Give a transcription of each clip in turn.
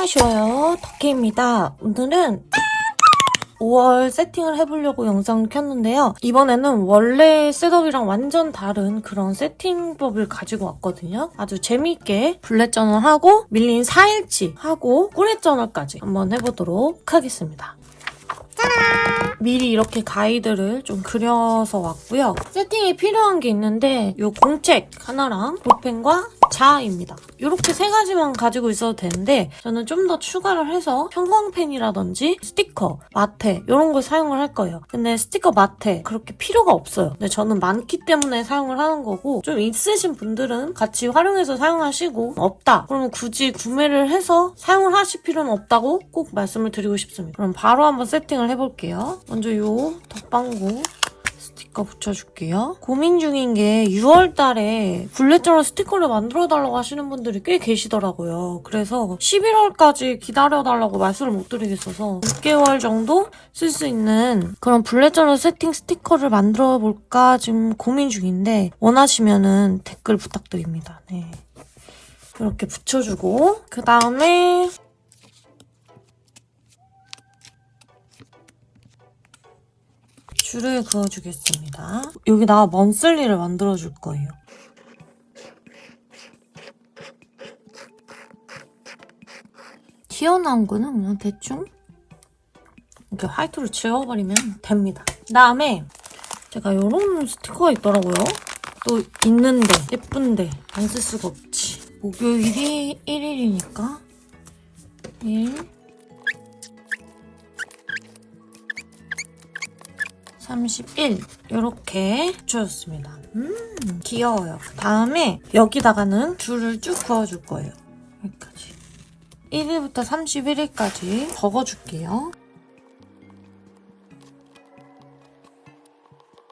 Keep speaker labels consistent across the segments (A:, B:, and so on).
A: 안녕하셔요, 덕혜입니다. 오늘은 5월 세팅을 해보려고 영상을 켰는데요. 이번에는 원래 셋업이랑 완전 다른 그런 세팅법을 가지고 왔거든요. 아주 재미있게 블랙 저널하고 밀린 4일치 하고 꿀의 저널까지 한번 해보도록 하겠습니다. 미리 이렇게 가이드를 좀 그려서 왔고요. 세팅에 필요한 게 있는데 이 공책 하나랑 볼펜과 자입니다. 이렇게 세 가지만 가지고 있어도 되는데 저는 좀 더 추가를 해서 형광펜이라든지 스티커, 마테 이런 걸 사용을 할 거예요. 근데 스티커, 마테 그렇게 필요가 없어요. 근데 저는 많기 때문에 사용을 하는 거고, 좀 있으신 분들은 같이 활용해서 사용하시고, 없다 그러면 굳이 구매를 해서 사용을 하실 필요는 없다고 꼭 말씀을 드리고 싶습니다. 그럼 바로 한번 세팅을 해볼게요. 먼저 이 덕방구 스티커 붙여줄게요. 고민 중인 게 6월달에 블랙 저널 스티커를 만들어달라고 하시는 분들이 꽤 계시더라고요. 그래서 11월까지 기다려달라고 말씀을 못 드리겠어서 6개월 정도 쓸 수 있는 그런 블랙 저널 세팅 스티커를 만들어 볼까 지금 고민 중인데, 원하시면은 댓글 부탁드립니다. 네. 이렇게 붙여주고, 그 다음에 줄을 그어주겠습니다. 여기다가 먼슬리를 만들어줄 거예요. 튀어나온 거는 그냥 대충 이렇게 화이트로 지워버리면 됩니다. 그 다음에 제가 이런 스티커가 있더라고요. 또 있는데 예쁜데 안 쓸 수가 없지. 목요일이 1일이니까 1 31 이렇게 붙여줬습니다. 귀여워요. 그 다음에 여기다가는 줄을 쭉 그어줄 거예요. 여기까지 1일부터 31일까지 적어줄게요.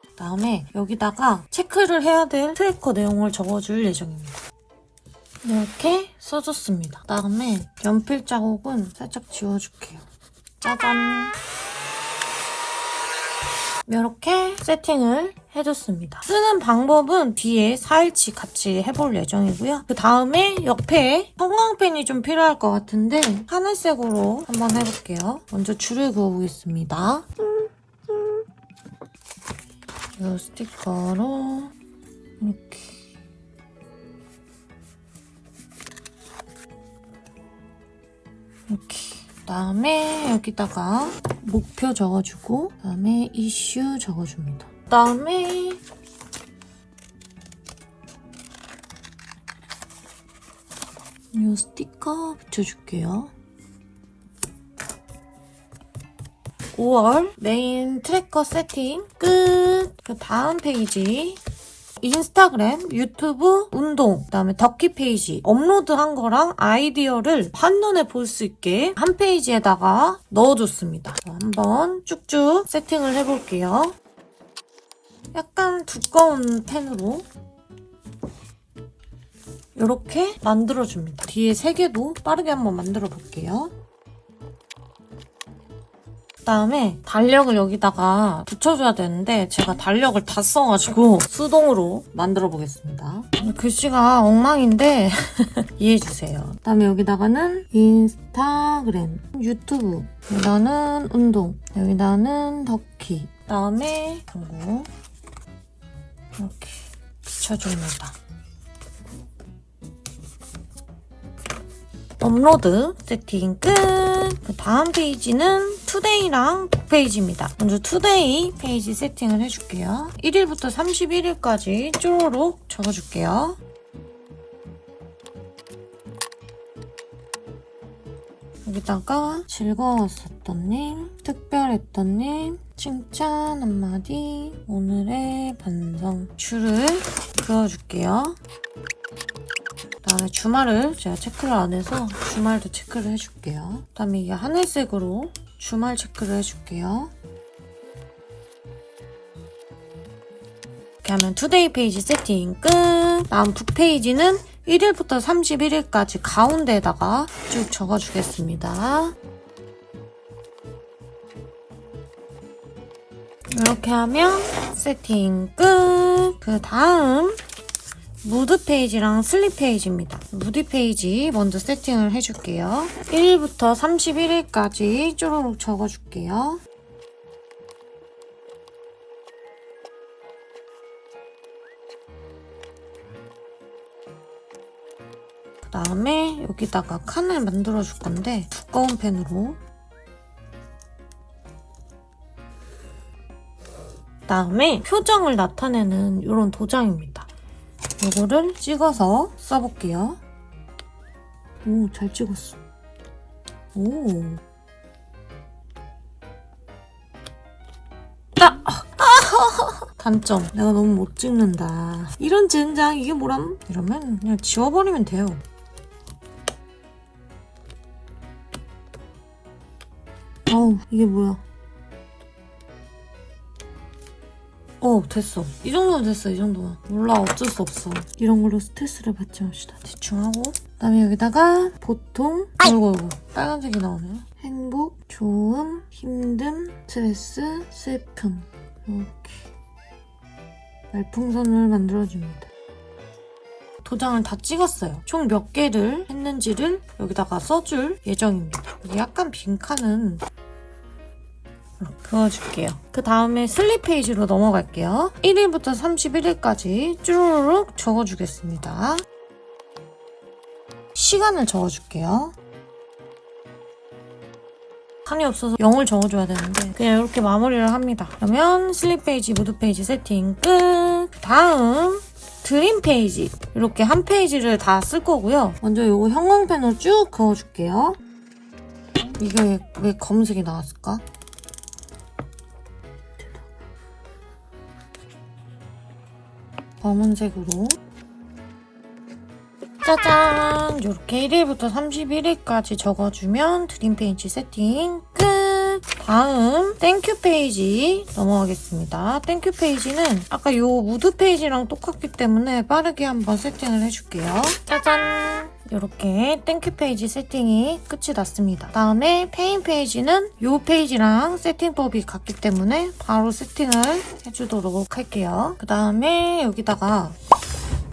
A: 그 다음에 여기다가 체크를 해야 될 트래커 내용을 적어줄 예정입니다. 이렇게 써줬습니다. 그 다음에 연필 자국은 살짝 지워줄게요. 짜잔! 이렇게 세팅을 해줬습니다. 쓰는 방법은 뒤에 4일치 같이 해볼 예정이고요. 그 다음에 옆에 형광펜이 좀 필요할 것 같은데 하늘색으로 한번 해볼게요. 먼저 줄을 그어보겠습니다. 이 스티커로 이렇게 그 다음에 여기다가 목표 적어주고, 그 다음에 이슈 적어줍니다. 그 다음에 이 스티커 붙여줄게요. 5월 메인 트래커 세팅 끝! 그 다음 페이지 인스타그램, 유튜브, 운동, 그다음에 덕키 페이지 업로드한 거랑 아이디어를 한눈에 볼 수 있게 한 페이지에다가 넣어줬습니다. 한번 쭉쭉 세팅을 해볼게요. 약간 두꺼운 펜으로 이렇게 만들어줍니다. 뒤에 3개도 빠르게 한번 만들어 볼게요. 그 다음에 달력을 여기다가 붙여줘야 되는데 제가 달력을 다 써가지고 수동으로 만들어 보겠습니다. 글씨가 엉망인데 이해해주세요. 그 다음에 여기다가는 인스타그램, 유튜브, 여기다는 운동, 여기다는 덕키, 그 다음에 그리고 이렇게 붙여줍니다. 업로드 세팅 끝! 그 다음 페이지는 투데이랑 북페이지입니다. 먼저 투데이 페이지 세팅을 해줄게요. 1일부터 31일까지 쪼로록 적어줄게요. 여기다가 즐거웠었던 님, 특별했던 님, 칭찬 한마디, 오늘의 반성, 줄을 그어줄게요. 그다음에 주말을 제가 체크를 안 해서 주말도 체크를 해줄게요. 그다음에 이게 하늘색으로 주말 체크를 해줄게요. 이렇게 하면 투데이 페이지 세팅 끝! 다음 북 페이지는 1일부터 31일까지 가운데에다가 쭉 적어주겠습니다. 이렇게 하면 세팅 끝! 그 다음 무드 페이지랑 슬립 페이지입니다. 무드 페이지 먼저 세팅을 해줄게요. 1일부터 31일까지 쪼르륵 적어줄게요. 그 다음에 여기다가 칸을 만들어줄 건데 두꺼운 펜으로, 그 다음에 표정을 나타내는 이런 도장입니다. 이거를 찍어서 써볼게요. 오, 잘 찍었어. 오. 단점. 내가 너무 못 찍는다. 이런 젠장, 이게 뭐람? 이러면 그냥 지워버리면 돼요. 어우, 이게 뭐야. 됐어. 이 정도면 됐어, 이 정도면. 몰라, 어쩔 수 없어. 이런 걸로 스트레스를 받지 맙시다. 대충 하고. 그 다음에 여기다가 보통, 이거 빨간색이 나오네요. 행복, 좋음, 힘듦, 스트레스, 슬픔. 이렇게 말풍선을 만들어줍니다. 도장을 다 찍었어요. 총 몇 개를 했는지를 여기다가 써줄 예정입니다. 약간 빈 칸은 그어줄게요. 그 다음에 슬립 페이지로 넘어갈게요. 1일부터 31일까지 쭈루룩 적어주겠습니다. 시간을 적어줄게요. 칸이 없어서 0을 적어줘야 되는데 그냥 이렇게 마무리를 합니다. 그러면 슬립 페이지, 무드 페이지 세팅 끝! 다음 드림 페이지, 이렇게 한 페이지를 다 쓸 거고요. 먼저 이거 형광펜으로 쭉 그어줄게요. 이게 왜 검은색이 나왔을까? 검은색으로 짜잔! 이렇게 1일부터 31일까지 적어주면 드림 페이지 세팅 끝! 다음 땡큐 페이지 넘어가겠습니다. 땡큐 페이지는 아까 요 무드 페이지랑 똑같기 때문에 빠르게 한번 세팅을 해줄게요. 짜잔! 이렇게 땡큐 페이지 세팅이 끝이 났습니다. 다음에 페인 페이지는 요 페이지랑 세팅법이 같기 때문에 바로 세팅을 해주도록 할게요. 그 다음에 여기다가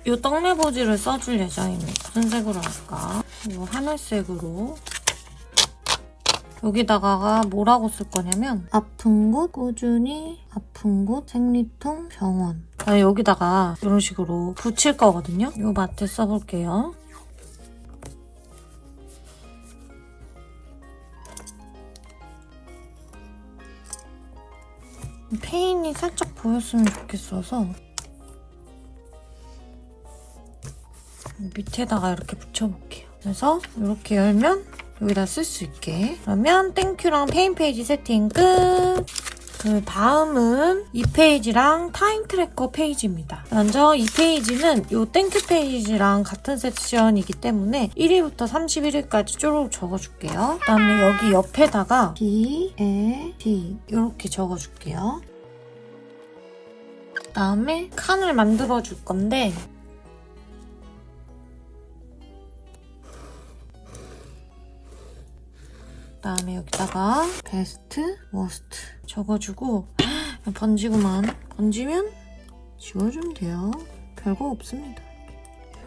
A: 이 떡내보지를 써줄 예정입니다. 무슨 색으로 할까? 이거 하늘색으로. 여기다가 뭐라고 쓸 거냐면 아픈 곳, 꾸준히 아픈 곳, 생리통, 병원. 여기다가 이런 식으로 붙일 거거든요. 이 마트 써볼게요. 페인이 살짝 보였으면 좋겠어서 밑에다가 이렇게 붙여볼게요. 그래서 이렇게 열면 여기다 쓸 수 있게. 그러면 땡큐랑 페인 페이지 세팅 끝! 그 다음은 이 페이지랑 타임 트래커 페이지입니다. 먼저 이 페이지는 이 땡큐 페이지랑 같은 섹션이기 때문에 1일부터 31일까지 쪼르륵 적어줄게요. 그 다음에 여기 옆에다가 D, E, D 이렇게 적어줄게요. 그 다음에 칸을 만들어줄 건데 그다음에 여기다가 베스트, 워스트 적어주고 번지구만. 번지면 지워주면 돼요. 별거 없습니다.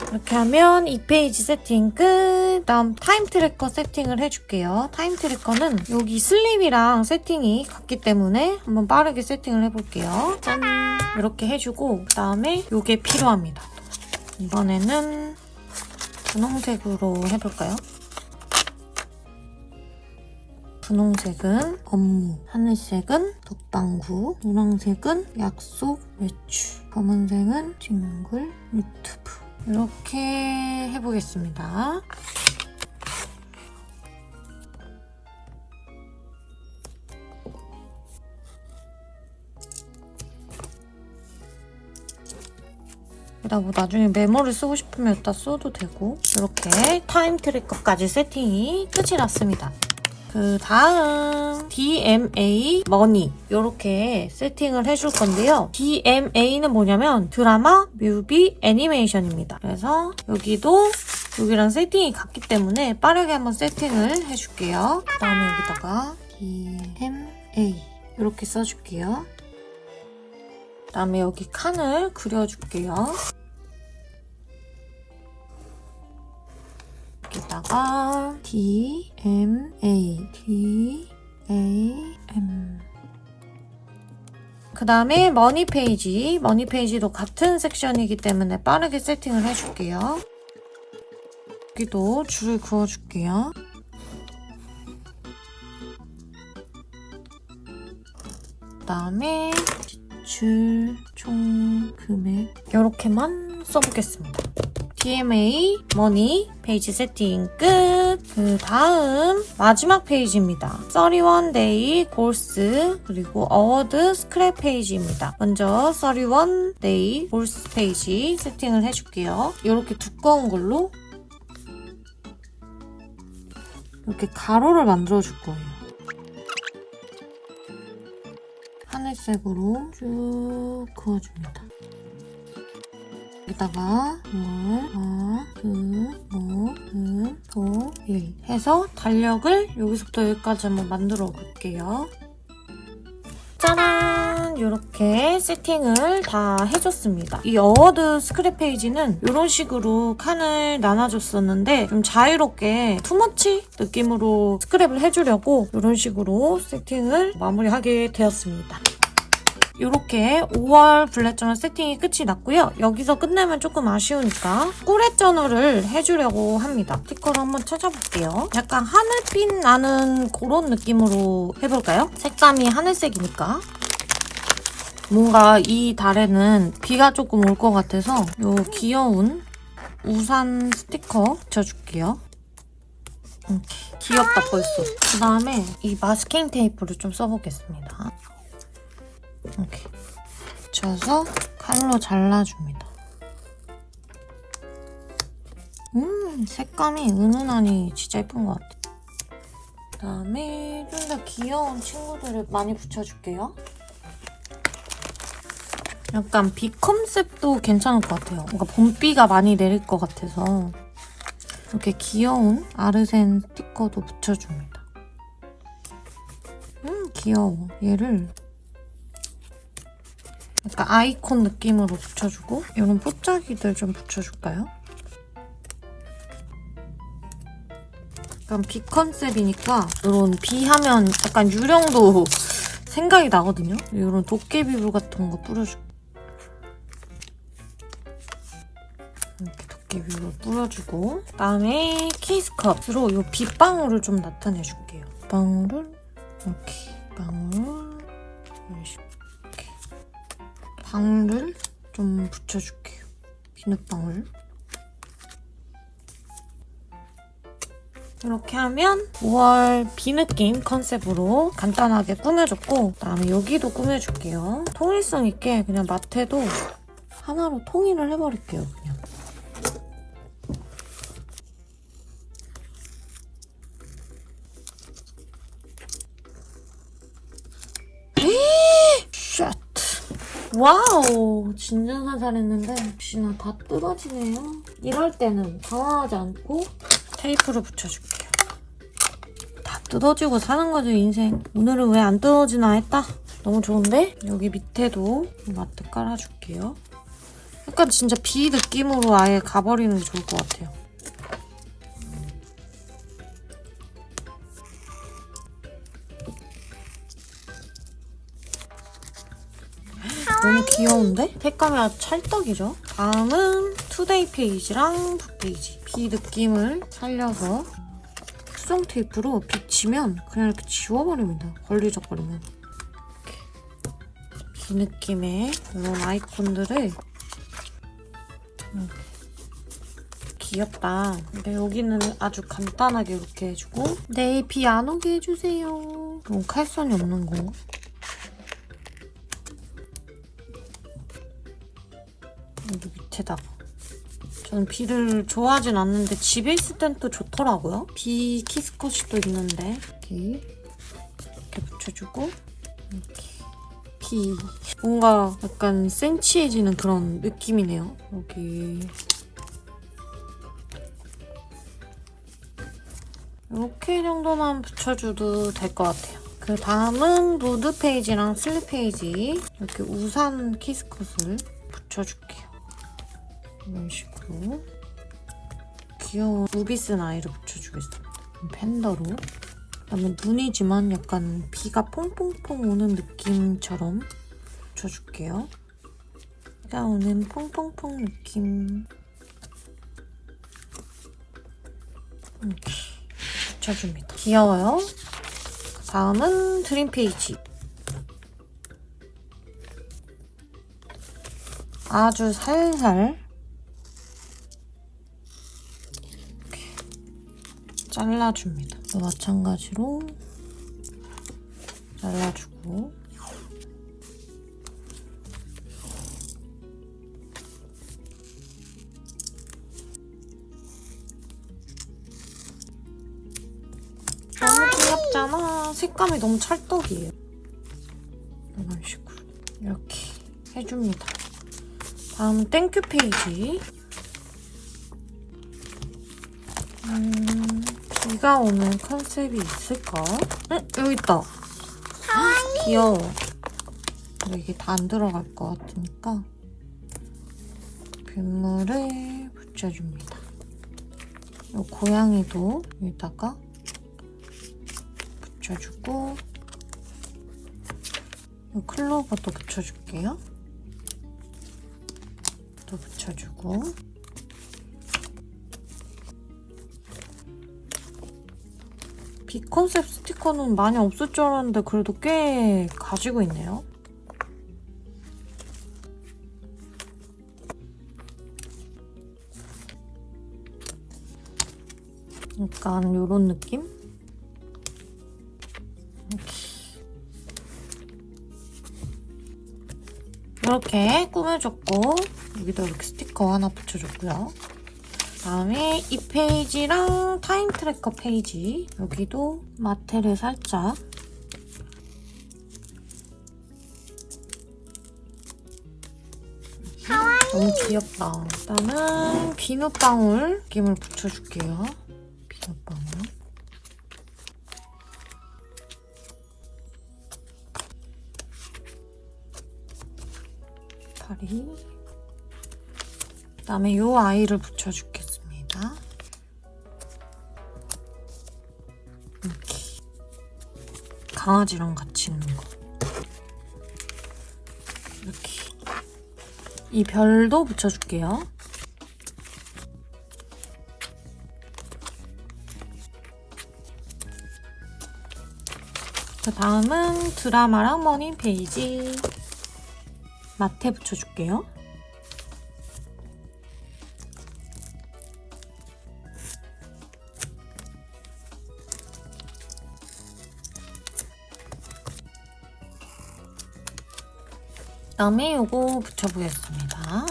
A: 이렇게 하면 이 페이지 세팅 끝! 다음 타임 트래커 세팅을 해줄게요. 타임 트래커는 여기 슬립이랑 세팅이 같기 때문에 한번 빠르게 세팅을 해볼게요. 짠! 이렇게 해주고 그 다음에 이게 필요합니다. 이번에는 분홍색으로 해볼까요? 분홍색은 업무, 하늘색은 덕방구, 노란색은 약속, 외출, 검은색은 징글, 유튜브. 이렇게 해보겠습니다. 여기다 뭐 나중에 메모를 쓰고 싶으면 여기다 써도 되고 이렇게 타임 트래커까지 세팅이 끝이 났습니다. 그 다음 DMA 머니 이렇게 세팅을 해줄 건데요. DMA는 뭐냐면 드라마, 뮤비, 애니메이션입니다. 그래서 여기도 여기랑 세팅이 같기 때문에 빠르게 한번 세팅을 해줄게요. 그 다음에 여기다가 DMA 이렇게 써줄게요. 그 다음에 여기 칸을 그려줄게요. RDMA 그 다음에 머니 페이지도 같은 섹션이기 때문에 빠르게 세팅을 해줄게요. 여기도 줄을 그어줄게요. 그 다음에 지출 총 금액 이렇게만 써보겠습니다. DMA 머니 페이지 세팅 끝. 그 다음 마지막 페이지입니다. 31day 골스 그리고 어워드 스크랩 페이지입니다. 먼저 31day 골스 페이지 세팅을 해줄게요. 이렇게 두꺼운 걸로 이렇게 가로를 만들어줄 거예요. 하늘색으로 쭉 그어줍니다. 여기다가 1 해서 달력을 여기서부터 여기까지 한번 만들어 볼게요. 짜란! 이렇게 세팅을 다 해줬습니다. 이 어워드 스크랩 페이지는 이런 식으로 칸을 나눠줬었는데 좀 자유롭게 투머치 느낌으로 스크랩을 해주려고 이런 식으로 세팅을 마무리하게 되었습니다. 이렇게 5월 블랙 저널 세팅이 끝이 났고요. 여기서 끝내면 조금 아쉬우니까 꿀의 저널을 해주려고 합니다. 스티커를 한번 찾아볼게요. 약간 하늘빛 나는 그런 느낌으로 해볼까요? 색감이 하늘색이니까. 뭔가 이 달에는 비가 조금 올 것 같아서 이 귀여운 우산 스티커 붙여줄게요. 귀엽다 벌써. 그 다음에 이 마스킹 테이프를 좀 써보겠습니다. 이렇게 붙여서 칼로 잘라줍니다. 색감이 은은하니 진짜 예쁜 것 같아요. 그 다음에 좀 더 귀여운 친구들을 많이 붙여줄게요. 약간 비 컨셉도 괜찮을 것 같아요. 뭔가 봄비가 많이 내릴 것 같아서 이렇게 귀여운 아르센 스티커도 붙여줍니다. 귀여워. 얘를 약간 아이콘 느낌으로 붙여주고 이런 뽀짝이들 좀 붙여줄까요? 약간 비 컨셉이니까 이런 비 하면 약간 유령도 생각이 나거든요? 이런 도깨비불 같은 거 뿌려주고 이렇게 도깨비불 뿌려주고 그다음에 케이스컵으로 이 빗방울을 좀 나타내줄게요. 방울을 이렇게 방울 이런 식으로 방울을 좀 붙여줄게요. 비눗방울. 이렇게 하면 5월 비 느낌 컨셉으로 간단하게 꾸며줬고 그다음에 여기도 꾸며줄게요. 통일성 있게 그냥 마트에도 하나로 통일을 해버릴게요. 그냥. 샷! 와우! 진정한 잘했는데 역시나 다 뜯어지네요. 이럴 때는 당황하지 않고 테이프를 붙여줄게요. 다 뜯어지고 사는 거죠, 인생. 오늘은 왜 안 뜯어지나 했다. 너무 좋은데? 여기 밑에도 마트 깔아줄게요. 약간 진짜 비 느낌으로 아예 가버리는 게 좋을 것 같아요. 너무 귀여운데? 색감이 아주 찰떡이죠? 다음은 투데이 페이지랑 북페이지. 비 느낌을 살려서 수정 테이프로 비치면 그냥 이렇게 지워버립니다. 걸리적거리면. 이렇게 비 느낌의 이런 아이콘들을 귀엽다. 근데 여기는 아주 간단하게 이렇게 해주고 네, 비 안 오게 해주세요. 너무 칼선이 없는 거. 여기 밑에다가. 저는 비를 좋아하진 않는데 집에 있을 땐 또 좋더라고요. 비 키스컷이 또 있는데 이렇게 붙여주고 이렇게 비 뭔가 약간 센치해지는 그런 느낌이네요. 여기 이렇게 정도만 붙여줘도 될 것 같아요. 그 다음은 무드 페이지랑 슬립 페이지 이렇게 우산 키스컷을 붙여줄게요. 이런 식으로 귀여운 루비슨 아이를 붙여주겠습니다. 팬더로. 그다음에 눈이지만 약간 비가 퐁퐁퐁 오는 느낌처럼 붙여줄게요. 비가 오는 퐁퐁퐁 느낌. 이렇게 붙여줍니다. 귀여워요. 다음은 드림 페이지. 아주 살살 이렇게 잘라줍니다. 마찬가지로 잘라주고 너무 귀엽잖아. 색감이 너무 찰떡이에요. 이런 식으로 이렇게 해줍니다. 다음 땡큐 페이지. 비가 오는 컨셉이 있을까? 응? 여기 있다. 귀여워. 근데 이게 다 안 들어갈 것 같으니까 빗물을 붙여줍니다. 이 고양이도 여기다가 붙여주고 이 클로버도 붙여줄게요. 또 붙여주고 비 컨셉 스티커는 많이 없을 줄 알았는데 그래도 꽤 가지고 있네요. 약간 이런 느낌? 이렇게 꾸며줬고 여기다 이렇게 스티커 하나 붙여줬고요. 그다음에 이 페이지랑 타임 트래커 페이지 여기도 마테를 살짝 너무 귀엽다. 일단은 비눗방울 느낌을 붙여줄게요. 비눗방울 파리 그다음에 이 아이를 붙여주겠습니다. 이렇게 강아지랑 같이 있는 거 이렇게 이 별도 붙여줄게요. 그 다음은 드라마랑 머니 페이지 마테 붙여줄게요. 그다음에 요거 붙여보겠습니다.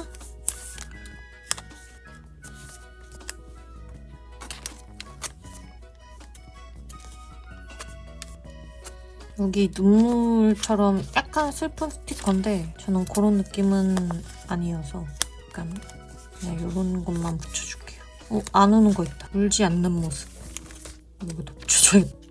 A: 여기 눈물처럼 약간 슬픈 스티커인데 저는 그런 느낌은 아니어서 약간 그냥 이런 것만 붙여줄게요. 안 우는 거 있다. 울지 않는 모습. 이것도 붙여줘야겠다.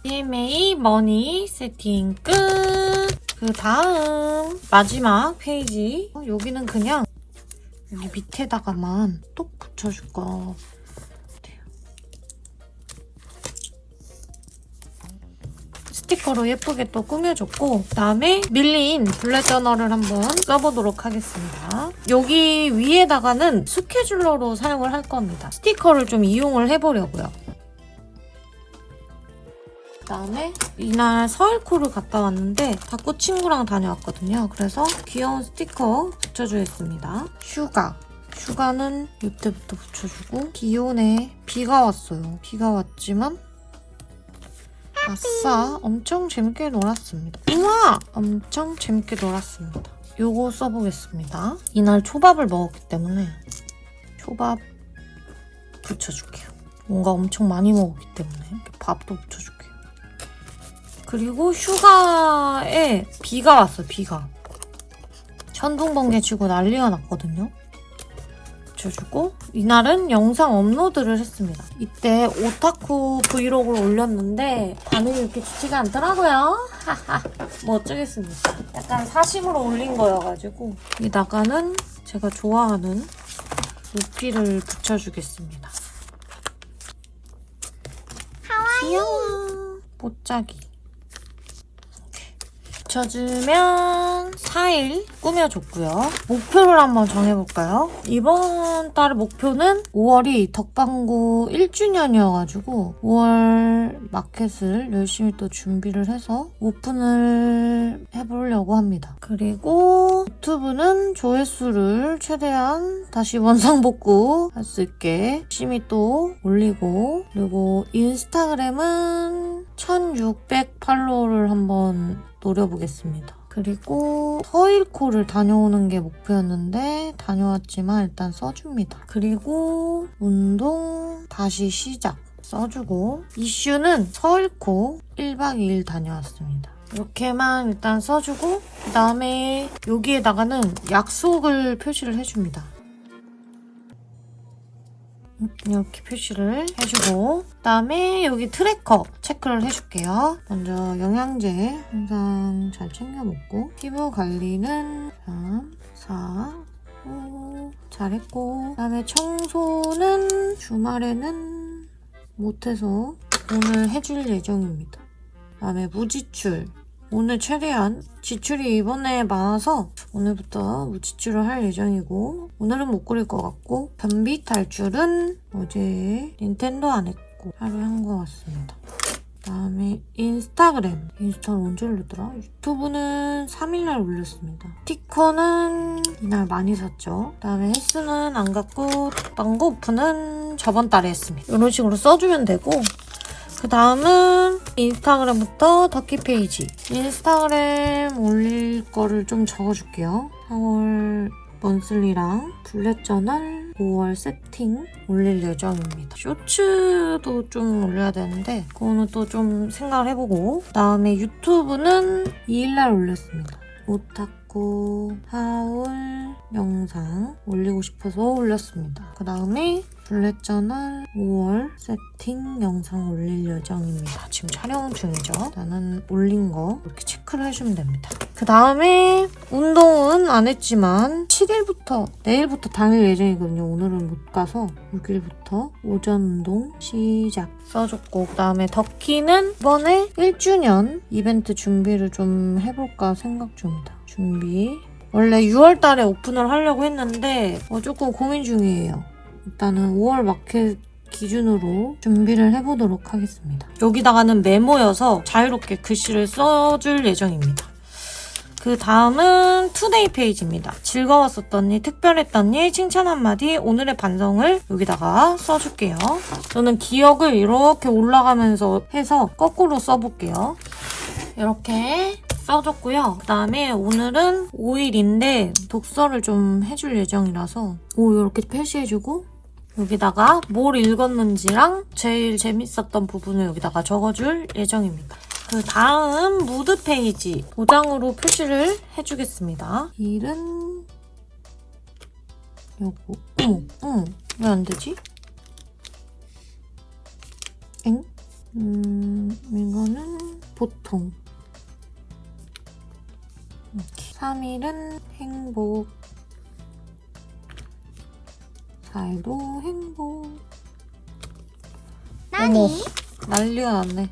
A: DMA 머니 세팅 끝! 그 다음 마지막 페이지 여기는 그냥 여기 밑에다가만 똑 붙여줄 거 같아요. 스티커로 예쁘게 또 꾸며줬고 그 다음에 밀린 블랙 저널을 한번 써보도록 하겠습니다. 여기 위에다가는 스케줄러로 사용을 할 겁니다. 스티커를 좀 이용을 해보려고요. 그다음에 이날 서울코를 갔다 왔는데 닭구 친구랑 다녀왔거든요. 그래서 귀여운 스티커 붙여주겠습니다. 슈가는 이때부터 붙여주고 기온에 비가 왔어요. 비가 왔지만 아싸 엄청 재밌게 놀았습니다. 우와! 엄청 재밌게 놀았습니다. 요거 써보겠습니다. 이날 초밥을 먹었기 때문에 초밥 붙여줄게요. 뭔가 엄청 많이 먹었기 때문에 밥도 붙여줄게요. 그리고 휴가에 비가 왔어요. 비가. 천둥번개 치고 난리가 났거든요. 붙여주고 이날은 영상 업로드를 했습니다. 이때 오타쿠 브이로그를 올렸는데 반응이 이렇게 좋지가 않더라고요. 뭐 어쩌겠습니까. 약간 사심으로 올린 거여가지고 여기다가는 제가 좋아하는 루피를 붙여주겠습니다. 귀여워. 뽀짝이. 붙여주면 4일 꾸며줬고요. 목표를 한번 정해볼까요? 이번 달의 목표는 5월이 덕방구 1주년이어가지고 5월 마켓을 열심히 또 준비를 해서 오픈을 해보려고 합니다. 그리고 유튜브는 조회수를 최대한 다시 원상복구 할 수 있게 열심히 또 올리고, 그리고 인스타그램은 1600 팔로우를 한번 노려보겠습니다. 그리고 서일코를 다녀오는 게 목표였는데 다녀왔지만 일단 써줍니다. 그리고 운동 다시 시작 써주고, 이슈는 서일코 1박 2일 다녀왔습니다. 이렇게만 일단 써주고, 그 다음에 여기에다가는 약속을 표시를 해줍니다. 이렇게 표시를 해주고, 그 다음에 여기 트래커 체크를 해줄게요. 먼저 영양제 항상 잘 챙겨 먹고, 피부 관리는 3, 4, 5 잘했고, 그 다음에 청소는 주말에는 못해서 오늘 해줄 예정입니다. 그 다음에 무지출, 오늘 최대한 지출이 이번에 많아서 오늘부터 무지출을 할 예정이고, 오늘은 못 그릴 것 같고, 변비 탈출은 어제 닌텐도 안 했고 하루 한 것 같습니다. 그 다음에 인스타그램, 인스타를 언제 올렸더라? 유튜브는 3일날 올렸습니다. 스티커는 이날 많이 샀죠. 그 다음에 헬스는 안 갔고, 방구 오픈은 저번 달에 했습니다. 이런 식으로 써주면 되고, 그 다음은 인스타그램부터 덕기 페이지. 인스타그램 올릴 거를 좀 적어줄게요. 4월 먼슬리랑 블랙 저널, 5월 세팅 올릴 예정입니다. 쇼츠도 좀 올려야 되는데 그거는 또 좀 생각을 해보고, 그 다음에 유튜브는 2일날 올렸습니다. 오타쿠 하울 영상 올리고 싶어서 올렸습니다. 그 다음에 블랙 저널 5월 세팅 영상 올릴 예정입니다. 지금 촬영 중이죠. 나는 올린 거 이렇게 체크를 해주면 됩니다. 그 다음에 운동은 안 했지만 7일부터 내일부터 다닐 예정이거든요. 오늘은 못 가서 6일부터 오전 운동 시작 써줬고, 그 다음에 덕키는 이번에 1주년 이벤트 준비를 좀 해볼까 생각 중입니다. 준비 원래 6월 달에 오픈을 하려고 했는데 조금 고민 중이에요. 일단은 5월 마켓 기준으로 준비를 해보도록 하겠습니다. 여기다가는 메모여서 자유롭게 글씨를 써줄 예정입니다. 그 다음은 투데이 페이지입니다. 즐거웠었던 일, 특별했던 일, 칭찬 한마디, 오늘의 반성을 여기다가 써줄게요. 저는 기억을 이렇게 올라가면서 해서 거꾸로 써볼게요. 이렇게 써줬고요. 그 다음에 오늘은 5일인데 독서를 좀 해줄 예정이라서 이렇게 표시해주고, 여기다가 뭘 읽었는지랑 제일 재밌었던 부분을 여기다가 적어줄 예정입니다. 그 다음 무드 페이지 도장으로 표시를 해주겠습니다. 일은 요거 왜 안 되지? 이거는 보통. 3일은 행복, 4일도 행복. 어머, 난리가 났네.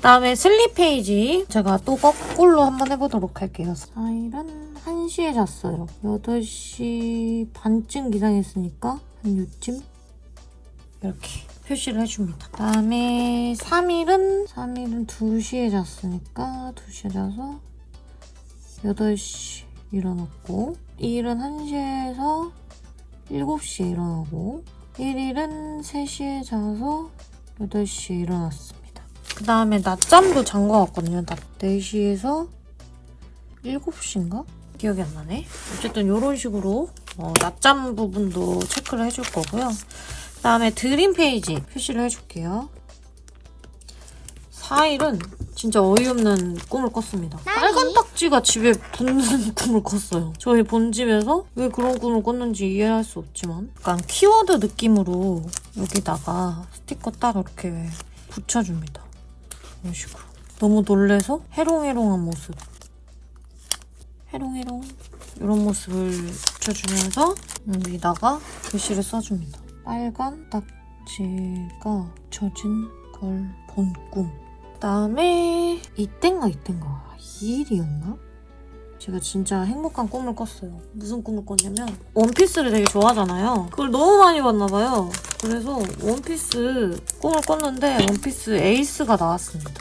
A: 다음에 슬립 페이지 제가 또 거꾸로 한번 해보도록 할게요. 4일은 1시에 잤어요. 8시 반쯤 기상했으니까 한 요쯤 이렇게 표시를 해줍니다. 다음에 3일은 2시에 잤으니까 2시에 자서 8시 일어났고, 2일은 1시에서 7시에 일어나고, 1일은 3시에 자서 8시에 일어났습니다. 그 다음에 낮잠도 잔 것 같거든요. 낮 4시에서 7시인가? 기억이 안 나네. 어쨌든 이런 식으로 낮잠 부분도 체크를 해줄 거고요. 그다음에 드림 페이지 표시를 해줄게요. 4일은 진짜 어이없는 꿈을 꿨습니다. 빨간 딱지가 집에 붙는 꿈을 꿨어요. 저희 본집에서 왜 그런 꿈을 꿨는지 이해할 수 없지만 약간 키워드 느낌으로 여기다가 스티커 딱 이렇게 붙여줍니다. 이런 식으로. 너무 놀래서 해롱해롱한 모습. 해롱해롱 이런 모습을 붙여주면서 여기다가 글씨를 써줍니다. 빨간 딱지가 젖은 걸 본 꿈. 그다음에 이땐가 2일이었나? 제가 진짜 행복한 꿈을 꿨어요. 무슨 꿈을 꿨냐면 원피스를 되게 좋아하잖아요. 그걸 너무 많이 봤나봐요. 그래서 원피스 꿈을 꿨는데 원피스 에이스가 나왔습니다.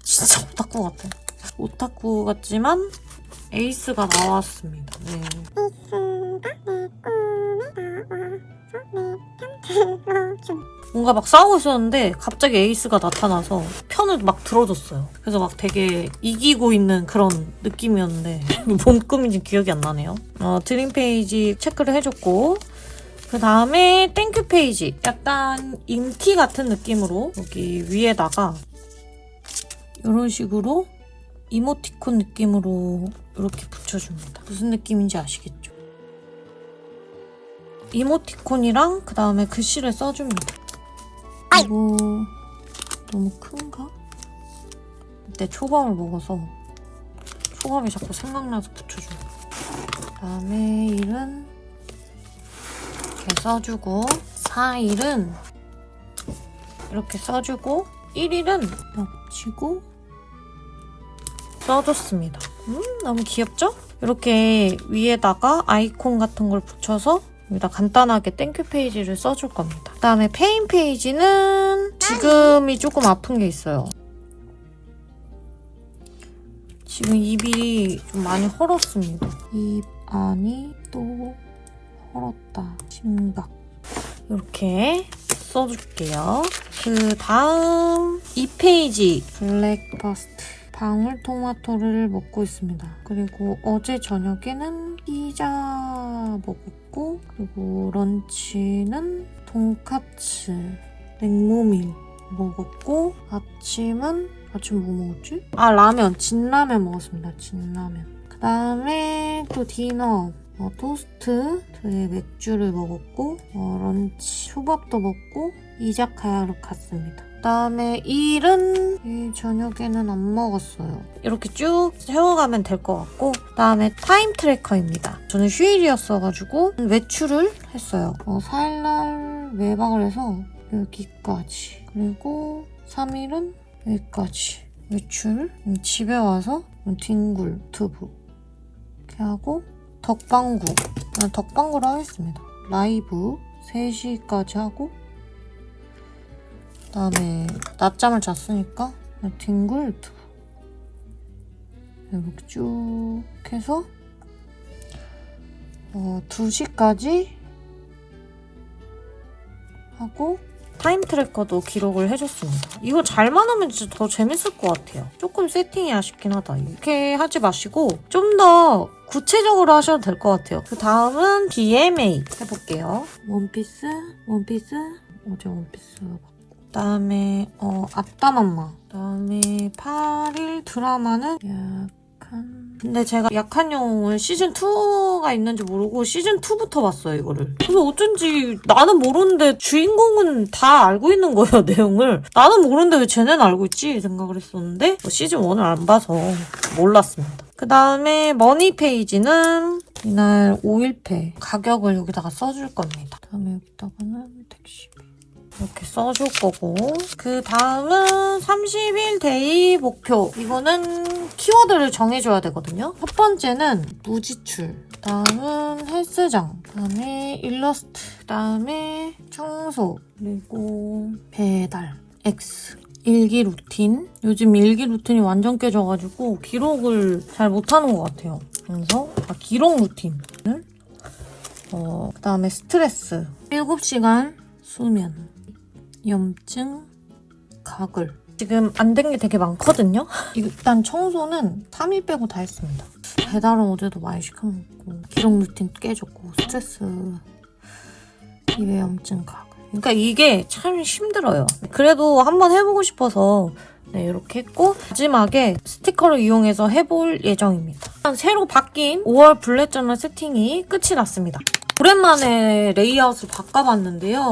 A: 진짜 오타쿠 같아. 오타쿠 같지만 에이스가 나왔습니다. 네. 뭔가 막 싸우고 있었는데 갑자기 에이스가 나타나서 편을 막 들어줬어요. 그래서 막 되게 이기고 있는 그런 느낌이었는데 뭔 꿈인지 기억이 안 나네요. 드림 페이지 체크를 해줬고 그 다음에 땡큐 페이지 약간 인티 같은 느낌으로 여기 위에다가 이런 식으로 이모티콘 느낌으로 이렇게 붙여줍니다. 무슨 느낌인지 아시겠죠? 이모티콘이랑 그 다음에 글씨를 써줍니다. 이거 너무 큰가? 그때 초밥을 먹어서 초밥이 자꾸 생각나서 붙여줘요. 그 다음에 1은 이렇게 써주고 4일은 이렇게 써주고 1일은 겹치고 써줬습니다. 너무 귀엽죠? 이렇게 위에다가 아이콘 같은 걸 붙여서 여기다 간단하게 땡큐 페이지를 써줄 겁니다. 그 다음에 페인 페이지는 지금이 조금 아픈 게 있어요. 지금 입이 좀 많이 헐었습니다. 입 안이 또 헐었다. 심각. 이렇게 써줄게요. 그 다음 2페이지 블랙퍼스트. 방울토마토를 먹고 있습니다. 그리고 어제 저녁에는 피자 먹었고 그리고 런치는 돈카츠 냉모밀 먹었고 아침 뭐 먹었지? 라면, 진라면 먹었습니다. 진라면. 그 다음에 또 디너 토스트에 맥주를 먹었고 런치 초밥도 먹고 이자카야로 갔습니다. 그다음에 일은 저녁에는 안 먹었어요. 이렇게 쭉 세워가면 될 것 같고 그다음에 타임 트래커입니다. 저는 휴일이었어가지고 외출을 했어요. 4일날 외박을 해서 여기까지 그리고 3일은 여기까지 외출 집에 와서 뒹굴 유튜브 이렇게 하고 덕방구로 하겠습니다. 라이브 3시까지 하고 그다음에 낮잠을 잤으니까 뒹굴 유튜브 이렇게 쭉 해서 2시까지 하고 타임 트래커도 기록을 해줬습니다. 이거 잘만 하면 진짜 더 재밌을 것 같아요. 조금 세팅이 아쉽긴 하다. 이렇게 하지 마시고 좀 더 구체적으로 하셔도 될 것 같아요. 그 다음은 BMA 해볼게요. 원피스 어제 원피스 그다음에 앞다맘마 그다음에 8일 드라마는 근데 제가 약한 영웅을 시즌2가 있는지 모르고 시즌2부터 봤어요, 이거를. 그래서 어쩐지 나는 모르는데 주인공은 다 알고 있는 거예요, 내용을. 나는 모르는데 왜 쟤네는 알고 있지? 생각을 했었는데 시즌1을 안 봐서 몰랐습니다. 그 다음에 머니 페이지는 이날 5일패 가격을 여기다가 써줄 겁니다. 그 다음에 여기다가는 택시비 이렇게 써줄 거고 그 다음은 30일 데이 목표 이거는 키워드를 정해줘야 되거든요. 첫 번째는 무지출 그 다음은 헬스장 그 다음에 일러스트 그 다음에 청소 그리고 배달 X 일기 루틴 요즘 일기 루틴이 완전 깨져가지고 기록을 잘 못하는 것 같아요. 그래서 기록 루틴을 그 다음에 스트레스 7시간 수면 염증, 가글 지금 안 된 게 되게 많거든요? 일단 청소는 3일 빼고 다 했습니다. 배달은 어제도 많이 시켜먹고 기록 루틴 깨졌고 스트레스 입외염증 각. 그러니까 이게 참 힘들어요. 그래도 한번 해보고 싶어서 네, 이렇게 했고 마지막에 스티커를 이용해서 해볼 예정입니다. 새로 바뀐 5월 블랙 저널 세팅이 끝이 났습니다. 오랜만에 레이아웃을 바꿔봤는데요.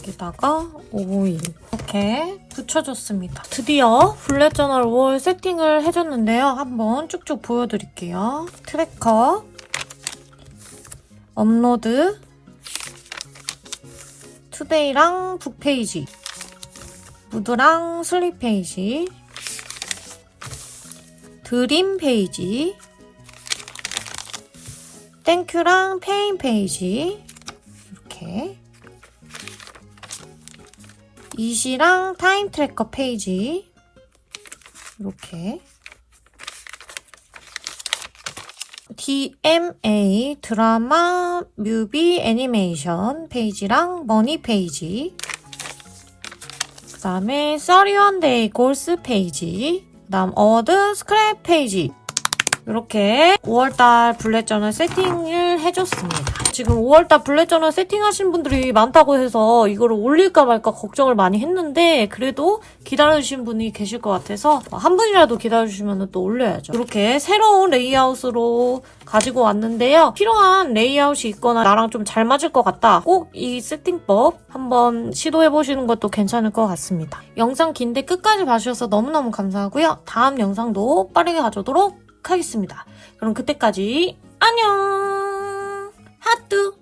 A: 여기다가 오일 이렇게 붙여줬습니다. 드디어 블랙 저널 5월 세팅을 해줬는데요. 한번 쭉쭉 보여드릴게요. 트래커, 업로드, 투데이랑 북페이지, 무드랑 슬립 페이지, 드림 페이지, 땡큐랑 페인 페이지, 이렇게 이시랑 타임 트래커 페이지, 이렇게 DMA 드라마 뮤비 애니메이션 페이지랑 머니 페이지, 그 다음에 31데이 골스 페이지, 그 다음 어워드 스크랩 페이지, 이렇게 5월달 블랙 저널 세팅을 해줬습니다. 지금 5월달 블랙 저널 세팅하신 분들이 많다고 해서 이거를 올릴까 말까 걱정을 많이 했는데 그래도 기다려주신 분이 계실 것 같아서 한 분이라도 기다려주시면 또 올려야죠. 이렇게 새로운 레이아웃으로 가지고 왔는데요. 필요한 레이아웃이 있거나 나랑 좀 잘 맞을 것 같다. 꼭 이 세팅법 한번 시도해보시는 것도 괜찮을 것 같습니다. 영상 긴데 끝까지 봐주셔서 너무너무 감사하고요. 다음 영상도 빠르게 가져오도록 하겠습니다. 그럼 그때까지 안녕! 하뚜!